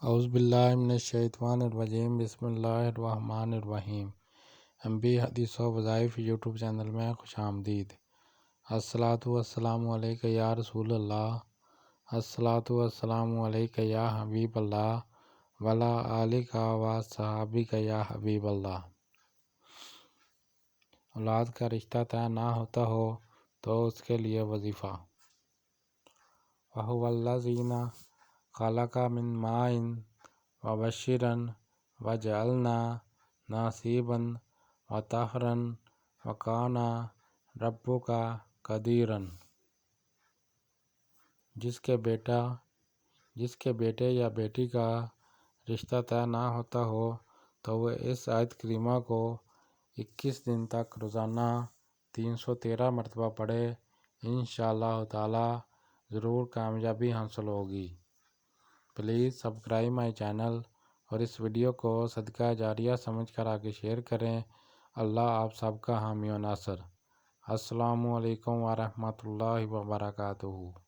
اعوذ باللہ من الشیطان الرجیم، بسم اللہ الرحمن الرحیم۔ MB حدیث و وظائف یوٹیوب چینل میں خوش آمدید۔ الصلاۃ والسلام علیک یا رسول اللہ، الصلاۃ والسلام علیک یا حبیب اللہ، وعلی آلک و صحابک یا حبیب اللہ۔ اولاد کا رشتہ طے نہ ہوتا ہو تو اس کے لیے وظیفہ۔ وَهُوَ الَّذِي خَلَقَ مِن مَاءٍ وَبَشَرًا وَجَعَلْنَا نَسِيبًا وَطَهْرًا وَكَانَ رَبُّكَ قَدِيرًا۔ جس کے بیٹے یا بیٹی کا رشتہ طے نہ ہوتا ہو تو وہ اس آیت کریمہ کو 21 دن تک روزانہ 313 مرتبہ پڑھے، انشاءاللہ تعالی ضرور کامیابی حاصل ہوگی۔ پلیز سبسکرائب مائی چینل اور اس ویڈیو کو صدقہ جاریہ سمجھ کر آگے شیئر کریں۔ اللہ آپ سب کا حامی و ناصر۔ السلام علیکم ورحمۃ اللہ وبرکاتہ۔